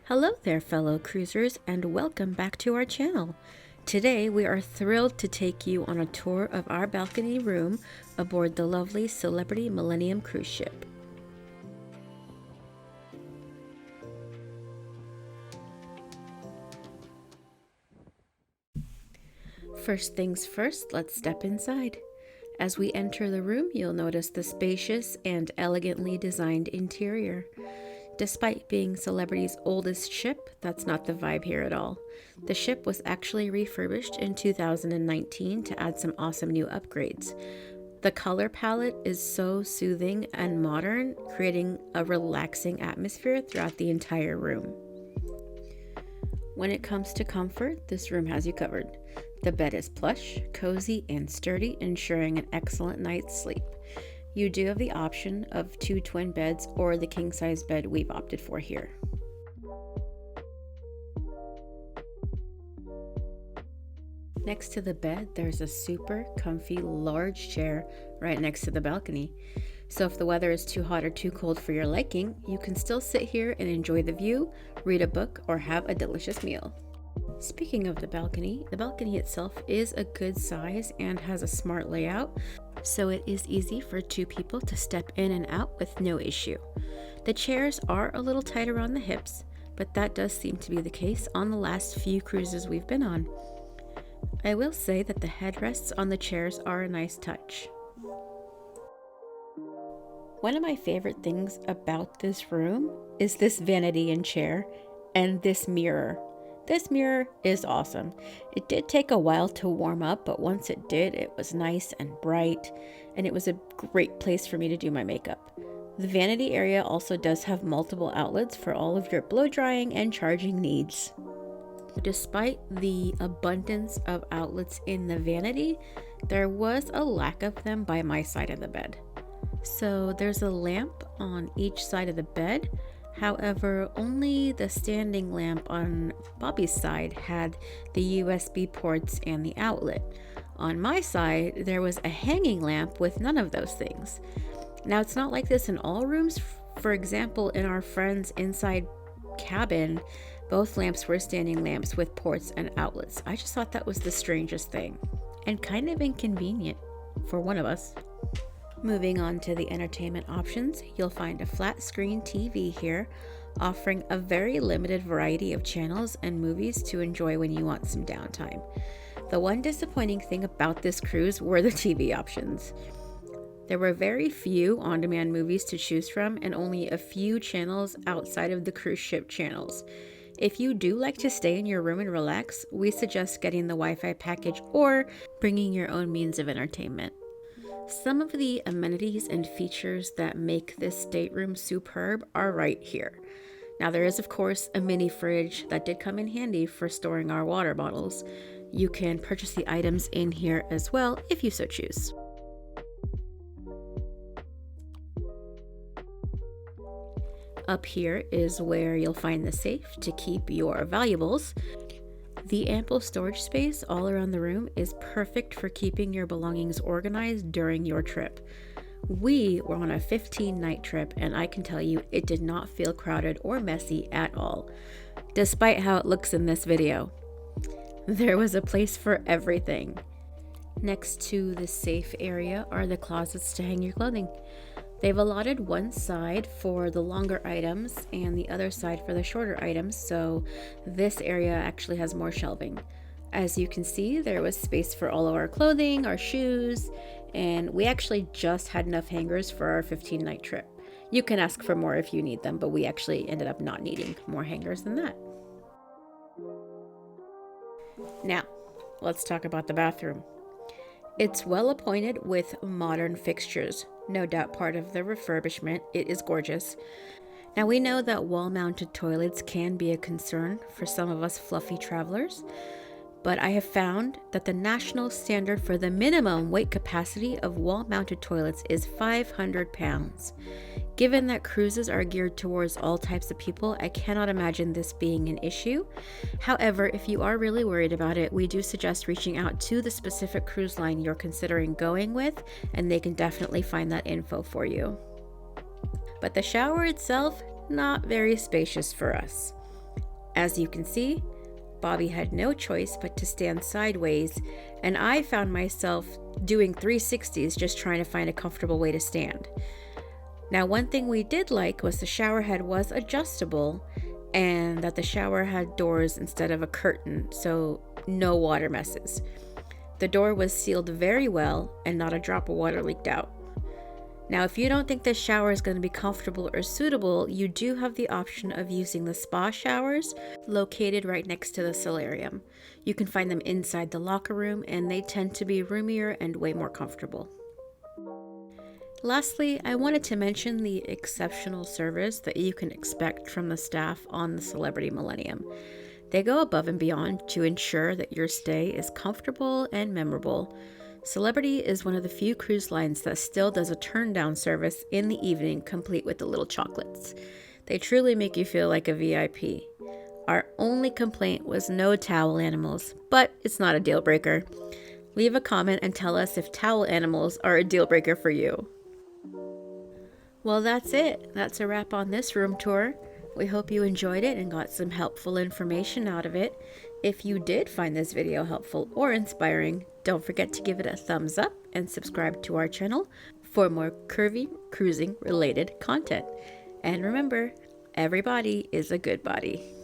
Hello there, fellow cruisers, and welcome back to our channel. Today we are thrilled to take you on a tour of our balcony room aboard the lovely Celebrity Millennium cruise ship. First things first, let's step inside. As we enter the room, you'll notice the spacious and elegantly designed interior. Despite being Celebrity's oldest ship, that's not the vibe here at all. The ship was actually refurbished in 2019 to add some awesome new upgrades. The color palette is so soothing and modern, creating a relaxing atmosphere throughout the entire room. When it comes to comfort, this room has you covered. The bed is plush, cozy, and sturdy, ensuring an excellent night's sleep. You do have the option of 2 twin beds or the king-size bed we've opted for here. Next to the bed, there's a super comfy large chair right next to the balcony. So if the weather is too hot or too cold for your liking, you can still sit here and enjoy the view, read a book, or have a delicious meal. Speaking of the balcony itself is a good size and has a smart layout, so it is easy for 2 people to step in and out with no issue. The chairs are a little tight around the hips, but that does seem to be the case on the last few cruises we've been on. I will say that the headrests on the chairs are a nice touch. One of my favorite things about this room is this vanity and chair and this mirror. This mirror is awesome. It did take a while to warm up, but once it did, it was nice and bright, and it was a great place for me to do my makeup. The vanity area also does have multiple outlets for all of your blow drying and charging needs. Despite the abundance of outlets in the vanity, there was a lack of them by my side of the bed. So there's a lamp on each side of the bed. However, only the standing lamp on Bobby's side had the USB ports and the outlet. On my side, there was a hanging lamp with none of those things. Now, it's not like this in all rooms. For example, in our friend's inside cabin, both lamps were standing lamps with ports and outlets. I just thought that was the strangest thing and kind of inconvenient for one of us. Moving on to the entertainment options, you'll find a flat screen TV here, offering a very limited variety of channels and movies to enjoy when you want some downtime. The one disappointing thing about this cruise were the TV options. There were very few on-demand movies to choose from and only a few channels outside of the cruise ship channels. If you do like to stay in your room and relax, we suggest getting the Wi-Fi package or bringing your own means of entertainment. Some of the amenities and features that make this stateroom superb are right here. Now, there is, of course, a mini fridge that did come in handy for storing our water bottles. You can purchase the items in here as well if you so choose. Up here is where you'll find the safe to keep your valuables. The ample storage space all around the room is perfect for keeping your belongings organized during your trip. We were on a 15-night trip, and I can tell you it did not feel crowded or messy at all, despite how it looks in this video. There was a place for everything. Next to the safe area are the closets to hang your clothing. They've allotted one side for the longer items and the other side for the shorter items, so this area actually has more shelving. As you can see, there was space for all of our clothing, our shoes, and we actually just had enough hangers for our 15-night trip. You can ask for more if you need them, but we actually ended up not needing more hangers than that. Now, let's talk about the bathroom. It's well appointed with modern fixtures. No doubt part of the refurbishment. It is gorgeous. Now, we know that wall-mounted toilets can be a concern for some of us fluffy travelers, but I have found that the national standard for the minimum weight capacity of wall-mounted toilets is 500 pounds. Given that cruises are geared towards all types of people, I cannot imagine this being an issue. However, if you are really worried about it, we do suggest reaching out to the specific cruise line you're considering going with, and they can definitely find that info for you. But the shower itself, not very spacious for us. As you can see, Bobby had no choice but to stand sideways, and I found myself doing 360s just trying to find a comfortable way to stand. Now, one thing we did like was the shower head was adjustable and that the shower had doors instead of a curtain, so no water messes. The door was sealed very well and not a drop of water leaked out. Now, if you don't think this shower is going to be comfortable or suitable, you do have the option of using the spa showers located right next to the solarium. You can find them inside the locker room, and they tend to be roomier and way more comfortable. Lastly, I wanted to mention the exceptional service that you can expect from the staff on the Celebrity Millennium. They go above and beyond to ensure that your stay is comfortable and memorable. Celebrity is one of the few cruise lines that still does a turn-down service in the evening, complete with the little chocolates. They truly make you feel like a VIP. Our only complaint was no towel animals, but it's not a deal breaker. Leave a comment and tell us if towel animals are a deal breaker for you. Well, that's it. That's a wrap on this room tour. We hope you enjoyed it and got some helpful information out of it. If you did find this video helpful or inspiring, don't forget to give it a thumbs up and subscribe to our channel for more curvy cruising related content. And remember, everybody is a good body.